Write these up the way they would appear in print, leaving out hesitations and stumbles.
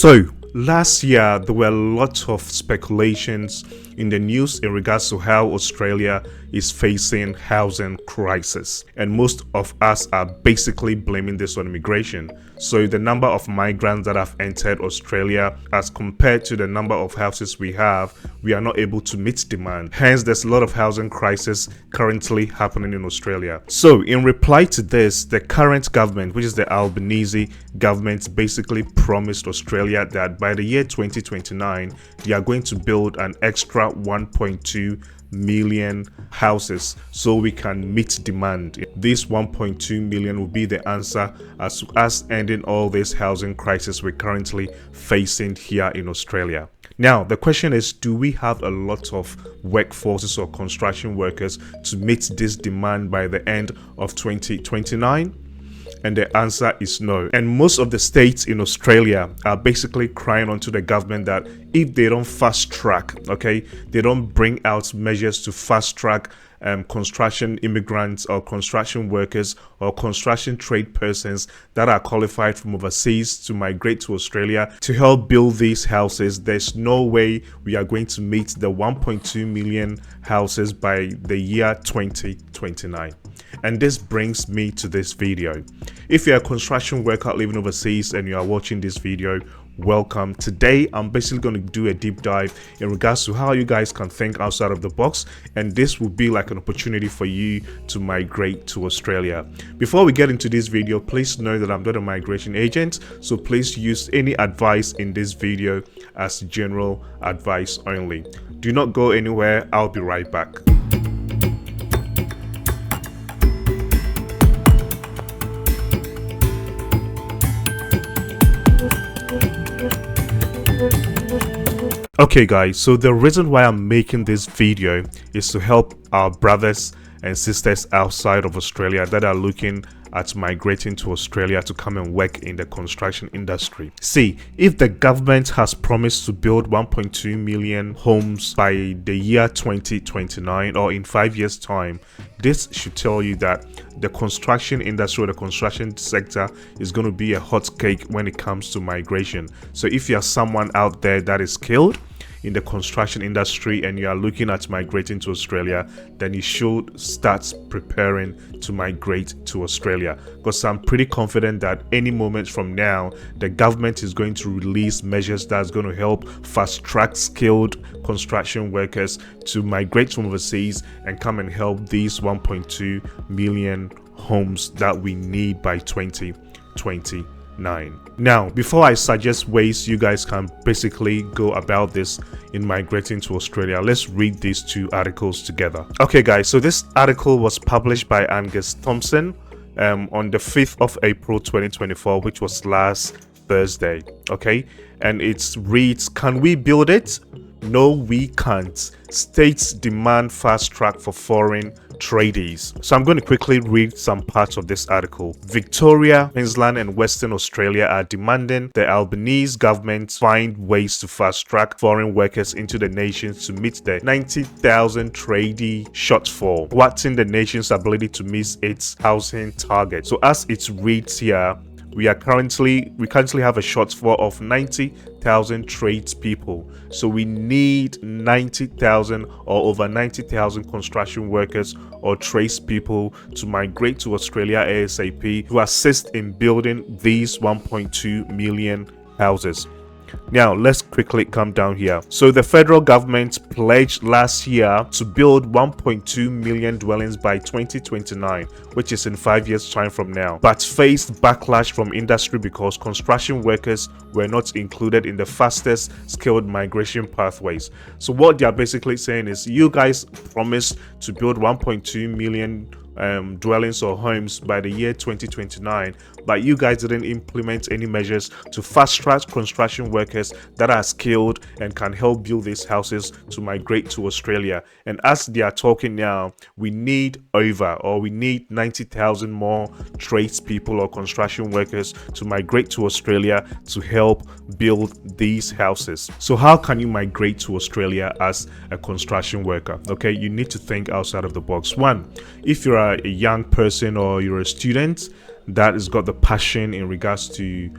So, last year there were lots of speculations in the news in regards to how Australia is facing housing crisis, and most of us are basically blaming this on immigration. So the number of migrants that have entered Australia as compared to the number of houses we have, we are not able to meet demand. Hence, there's a lot of housing crisis currently happening in Australia. So in reply to this, the current government, which is the Albanese government, basically promised Australia that by the year 2029 they are going to build an extra 1.2 million houses so we can meet demand. This 1.2 million will be the answer as to us ending all this housing crisis we're currently facing here in Australia. Now, the question is, do we have a lot of workforces or construction workers to meet this demand by the end of 2029? And the answer is no. And most of the states in Australia are basically crying onto the government that if they don't fast track, they don't bring out measures to fast track construction immigrants or construction workers or construction trade persons that are qualified from overseas to migrate to Australia to help build these houses, there's no way we are going to meet the 1.2 million houses by the year 2029. And this brings me to this video. If you're a construction worker living overseas and you are watching this video, welcome. Today I'm basically going to do a deep dive in regards to how you guys can think outside of the box, and this will be like an opportunity for you to migrate to Australia. Before we get into this video, please know that I'm not a migration agent, so please use any advice in this video as general advice only. Do not go anywhere. I'll be right back. Okay guys, so the reason why I'm making this video is to help our brothers and sisters outside of Australia that are looking at migrating to Australia to come and work in the construction industry. See, if the government has promised to build 1.2 million homes by the year 2029 or in 5 years time, this should tell you that the construction industry or the construction sector is going to be a hot cake when it comes to migration. So if you're someone out there that is skilled in the construction industry and you are looking at migrating to Australia, then you should start preparing to migrate to Australia, because I'm pretty confident that any moment from now the government is going to release measures that's going to help fast track skilled construction workers to migrate from overseas and come and help these 1.2 million homes that we need by 2029. Now, before I suggest ways you guys can basically go about this in migrating to Australia, let's read these two articles together. Okay guys, so this article was published by Angus Thompson on the 5th of April 2024, which was last Thursday. Okay, and it reads, "Can we build it? No, we can't. States demand fast track for foreign tradies." So I'm going to quickly read some parts of this article. Victoria, Queensland and Western Australia are demanding the Albanese government find ways to fast track foreign workers into the nations to meet the 90,000 tradie shortfall, thwarting the nation's ability to meet its housing target. So as it reads here, we currently have a shortfall of 90,000 tradespeople. So we need 90,000 or over 90,000 construction workers or tradespeople to migrate to Australia ASAP to assist in building these 1.2 million houses. Now, let's quickly come down here. So the federal government pledged last year to build 1.2 million dwellings by 2029, which is in 5 years time from now, but faced backlash from industry because construction workers were not included in the fastest skilled migration pathways. So what they are basically saying is, you guys promised to build 1.2 million dwellings or homes by the year 2029, but you guys didn't implement any measures to fast track construction workers that are skilled and can help build these houses to migrate to Australia. And as they are talking now, we need 90,000 more tradespeople or construction workers to migrate to Australia to help build these houses. So how can you migrate to Australia as a construction worker? Okay, you need to think outside of the box. One, if you're a young person or you're a student, that has got the passion in regards to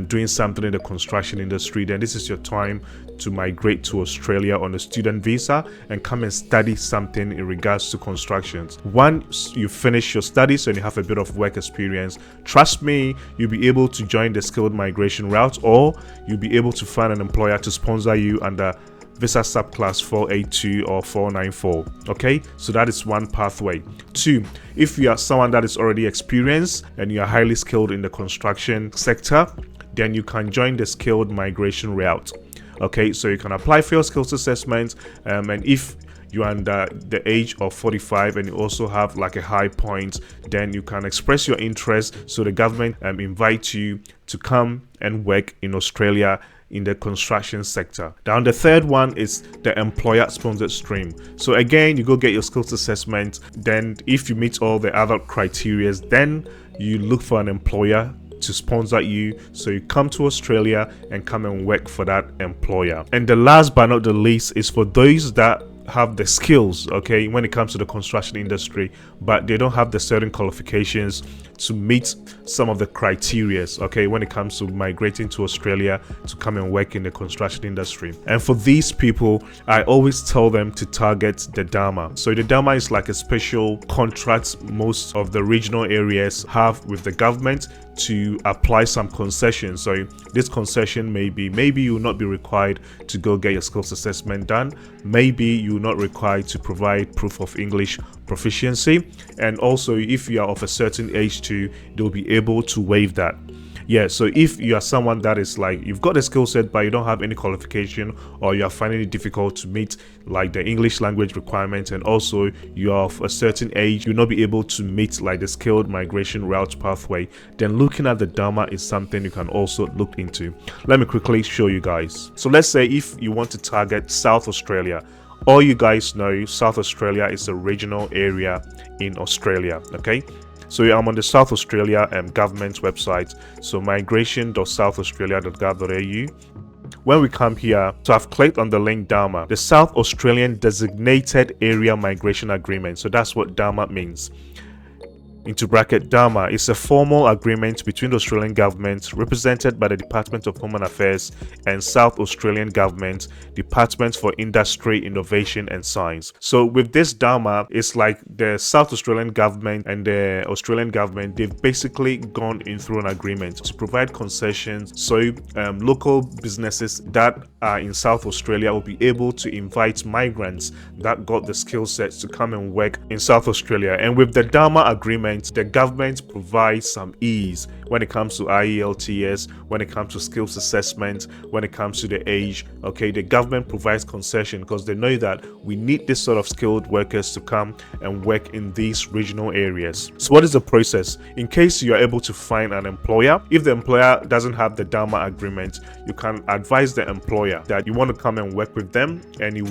doing something in the construction industry, then this is your time to migrate to Australia on a student visa and come and study something in regards to constructions. Once you finish your studies and you have a bit of work experience, trust me, you'll be able to join the skilled migration route, or you'll be able to find an employer to sponsor you under visa subclass 482 or 494. Okay, so that is one pathway. Two, if you are someone that is already experienced and you are highly skilled in the construction sector, then you can join the skilled migration route. Okay, so you can apply for your skills assessment, and if you're under the age of 45 and you also have like a high point, then you can express your interest, so the government invite you to come and work in Australia in the construction sector. Now the third one is the employer sponsored stream. So again, you go get your skills assessment, then if you meet all the other criteria, then you look for an employer to sponsor you, so you come to Australia and come and work for that employer. And the last but not the least is for those that have the skills, okay, when it comes to the construction industry, but they don't have the certain qualifications to meet some of the criterias, okay, when it comes to migrating to Australia to come and work in the construction industry. And for these people, I always tell them to target the DAMA. So the DAMA is like a special contract most of the regional areas have with the government to apply some concessions. So this concession maybe you will not be required to go get your skills assessment done, maybe you will not required to provide proof of English proficiency, and also if you are of a certain age too, they'll be able to waive that. Yeah, so if you are someone that is like, you've got a skill set but you don't have any qualification, or you are finding it difficult to meet like the English language requirements, and also you are of a certain age, you'll not be able to meet like the skilled migration route pathway, then looking at the DAMA is something you can also look into. Let me quickly show you guys. So let's say if you want to target South Australia, all you guys know South Australia is a regional area in Australia, okay? So I'm on the South Australia government website, so migration.southaustralia.gov.au. When we come here, so I've clicked on the link DAMA, the South Australian Designated Area Migration Agreement. So that's what DAMA means. Into bracket, DAMA is a formal agreement between the Australian government, represented by the Department of Home Affairs, and South Australian Government, Department for Industry, Innovation and Science. So with this DAMA, it's like the South Australian government and the Australian government, they've basically gone in through an agreement to provide concessions, so local businesses that are in South Australia will be able to invite migrants that got the skill sets to come and work in South Australia. And with the DAMA agreement, the government provides some ease when it comes to IELTS, when it comes to skills assessment, when it comes to the age. Okay, the government provides concession because they know that we need this sort of skilled workers to come and work in these regional areas. So what is the process? In case you are able to find an employer, if the employer doesn't have the DAMA agreement, you can advise the employer that you want to come and work with them and you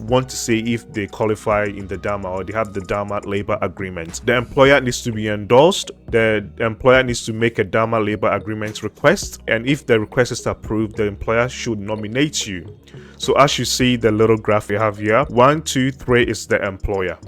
want to see if they qualify in the DAMA or they have the DAMA labor agreement. The employer needs to be endorsed. The employer needs to make a DAMA labor agreement request, and if the request is approved, the employer should nominate you. So as you see the little graph you have here, 1, 2, 3 is the employer.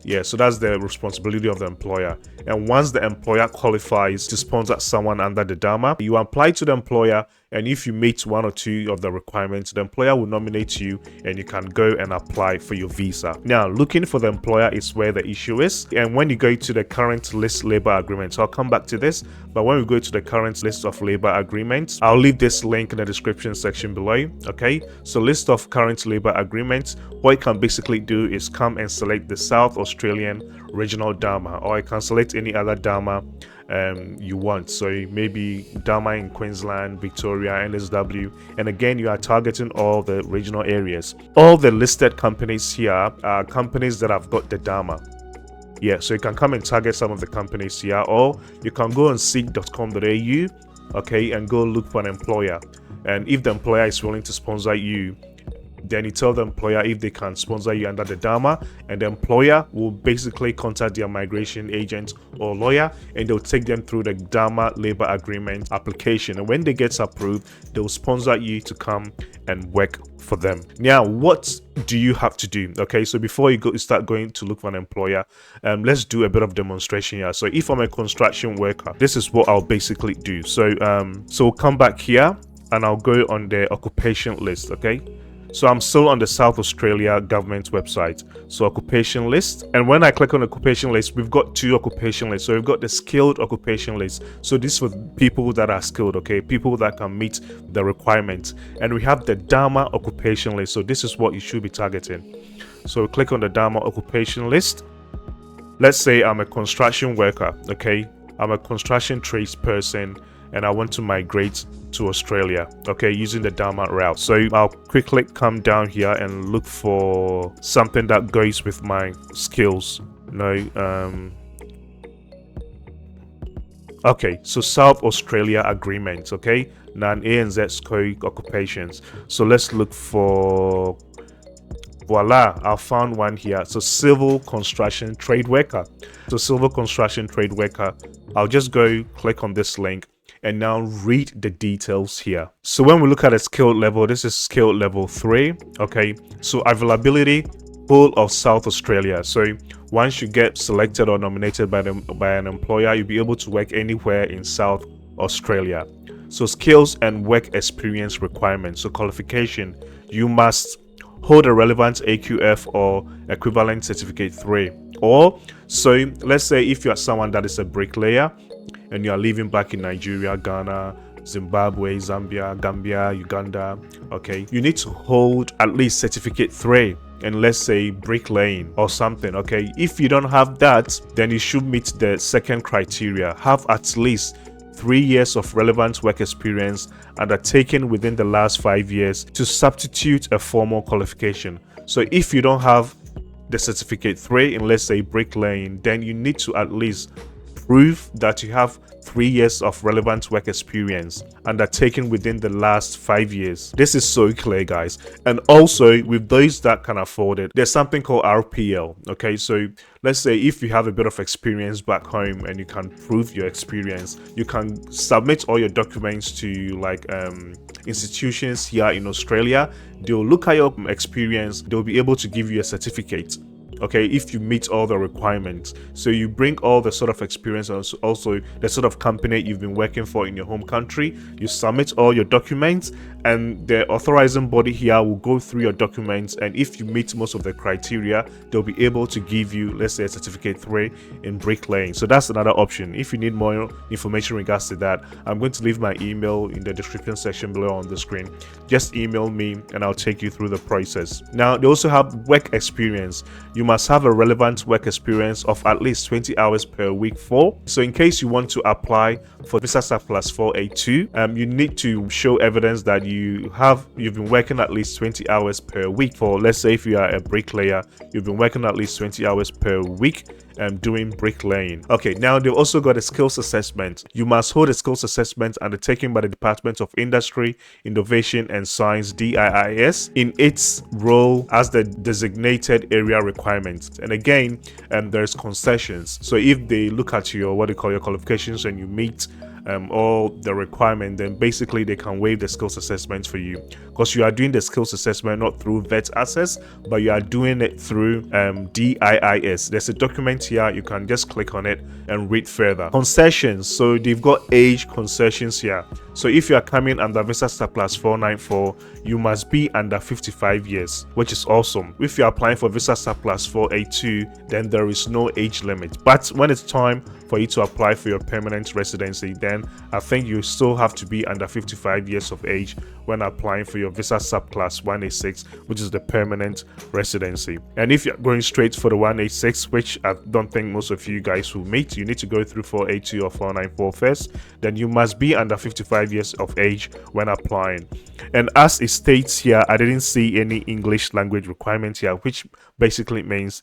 Yeah, so that's the responsibility of the employer. And once the employer qualifies to sponsor someone under the DAMA, you apply to the employer, and if you meet 1 or 2 of the requirements, the employer will nominate you and you can go and apply for your visa. Now, looking for the employer is where the issue is. And when you go to the current list labor agreement, so I'll come back to this, but when we go to the current list of labor agreements, I'll leave this link in the description section below. Okay, so list of current labor agreements, what you can basically do is come and select the South Australian Regional DAMA, or you can select any other DAMA you want. So maybe DAMA in Queensland, Victoria, NSW, and again you are targeting all the regional areas. All the listed companies here are companies that have got the DAMA. Yeah, so you can come and target some of the companies here, or you can go on seek.com.au, okay, and go look for an employer. And if the employer is willing to sponsor you, Then you tell the employer if they can sponsor you under the DAMA, and the employer will basically contact their migration agent or lawyer, and they'll take them through the DAMA labor agreement application. And when they get approved, they'll sponsor you to come and work for them. Now, what do you have to do? Okay, so before you start going to look for an employer, let's do a bit of demonstration here. So if I'm a construction worker, this is what I'll basically do. So we'll come back here and I'll go on the occupation list. Okay, so I'm still on the South Australia government website. So occupation list, and when I click on occupation list, we've got two occupation lists. So we've got the skilled occupation list. So this is for people that are skilled, okay, people that can meet the requirements. And we have the DAMA occupation list. So this is what you should be targeting. So we click on the DAMA occupation list. Let's say I'm a construction worker, okay, I'm a construction trades person, and I want to migrate to Australia, okay, using the DAMA route. So I'll quickly come down here and look for something that goes with my skills. Okay, so South Australia agreement, okay, non-ANZ scope occupations. So let's look for, voila, I found one here. So civil construction trade worker. So civil construction trade worker, I'll just go click on this link and now read the details here. So when we look at a skill level, this is skill level 3, okay. So availability, whole of South Australia. So once you get selected or nominated by an employer, you'll be able to work anywhere in South Australia. So skills and work experience requirements. So qualification, you must hold a relevant AQF or equivalent certificate 3. Or so let's say if you are someone that is a bricklayer and you are living back in Nigeria, Ghana, Zimbabwe, Zambia, Gambia, Uganda, okay, you need to hold at least certificate 3 and let's say bricklaying or something, okay. If you don't have that, then you should meet the second criteria, have at least 3 years of relevant work experience undertaken within the last 5 years to substitute a formal qualification. So if you don't have the certificate 3 in, let's say, bricklaying, then you need to at least prove that you have 3 years of relevant work experience undertaken within the last 5 years. This is so clear, guys. And also with those that can afford it, there's something called RPL, okay. So let's say if you have a bit of experience back home and you can prove your experience, you can submit all your documents to like institutions here in Australia. They'll look at your experience, they'll be able to give you a certificate, okay, if you meet all the requirements. So you bring all the sort of experience and also the sort of company you've been working for in your home country, you submit all your documents, and the authorizing body here will go through your documents, and if you meet most of the criteria, they'll be able to give you, let's say, a certificate 3 in bricklaying. So that's another option. If you need more information in regards to that, I'm going to leave my email in the description section below on the screen. Just email me and I'll take you through the process. Now they also have work experience. You must have a relevant work experience of at least 20 hours per week for. So in case you want to apply for Visa Star Plus 4A2, you need to show evidence that you've been working at least 20 hours per week. For, let's say, if you are a bricklayer, you've been working at least 20 hours per week doing bricklaying. Okay, now they've also got a skills assessment. You must hold a skills assessment undertaken by the Department of Industry, Innovation and Science, DIIS, in its role as the designated area requirement. And again, there's concessions. So if they look at your your qualifications and you meet all the requirement, then basically they can waive the skills assessment for you, because you are doing the skills assessment not through Vet Access, but you are doing it through DIIS. There's a document here, you can just click on it and read further. Concessions, so they've got age concessions here. So if you are coming under Visa Star Plus 494, you must be under 55 years, which is awesome. If you're applying for Visa Star Plus 482, then there is no age limit. But when it's time for you to apply for your permanent residency, then I think you still have to be under 55 years of age when applying for your Visa Star Plus 186, which is the permanent residency. And if you're going straight for the 186, which I don't think most of you guys will meet, you need to go through 482 or 494 first, then you must be under 55 years of age when applying. And as it states here, I didn't see any English language requirements here, which basically means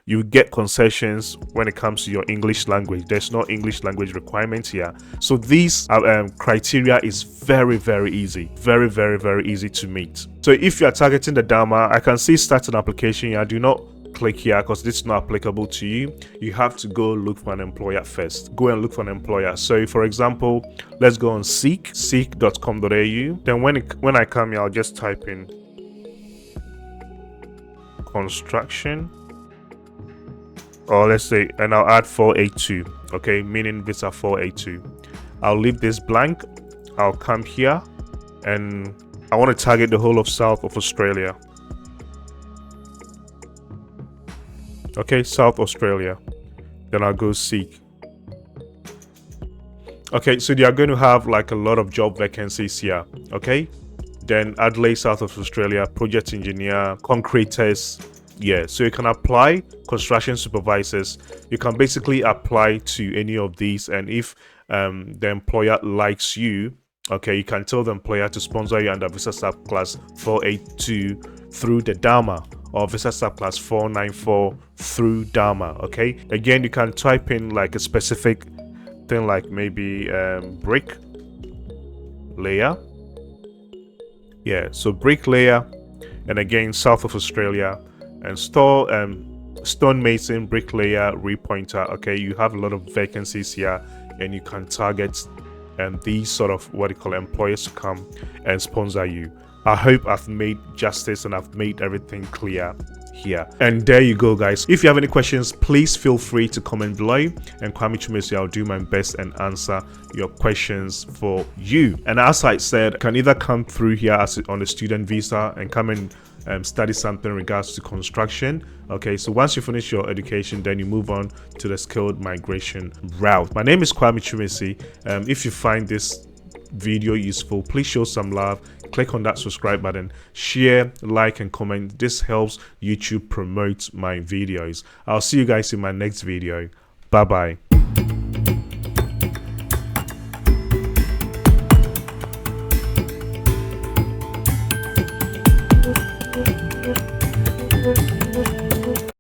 you get concessions when it comes to your English language. There's no English language requirement here. So these criteria is very, very easy. Very, very, very easy to meet. So if you are targeting the Dharma, I can see start an application here. Do not click here because this is not applicable to you. You have to go look for an employer first. Go and look for an employer. So for example, let's go on seek.com.au. Then when I come here, I'll just type in construction, or let's say, and I'll add 482, okay, meaning visa 482. I'll leave this blank. I'll come here and I want to target the whole of South of Australia. Okay, South Australia. Then I'll go seek. Okay, so they are going to have like a lot of job vacancies here. Okay, then Adelaide, South of Australia, project engineer, concreters. Yeah, so you can apply construction supervisors. You can basically apply to any of these, and if the employer likes you, okay, you can tell the employer to sponsor you under visa subclass 482 through the Dharma, or visa subclass 494 through Dharma. Okay, again, you can type in like a specific thing, like maybe brick layer. Yeah, so bricklayer, and again South of Australia, and stonemason, bricklayer, repointer. Okay, you have a lot of vacancies here, and you can target these sort of what you call employers to come and sponsor you. I hope I've made justice and I've made everything clear here. And there you go, guys. If you have any questions, please feel free to comment below, and Kwame Chumesi, I'll do my best and answer your questions for you. And as I said, you can either come through here as on the student visa and come and study something in regards to construction. Okay, so once you finish your education, then you move on to the skilled migration route. My name is Kwame Chumesi. If you find this video useful, please show some love, click on that subscribe button, share, like and comment. This helps YouTube promote my videos. I'll see you guys in my next video. Bye bye.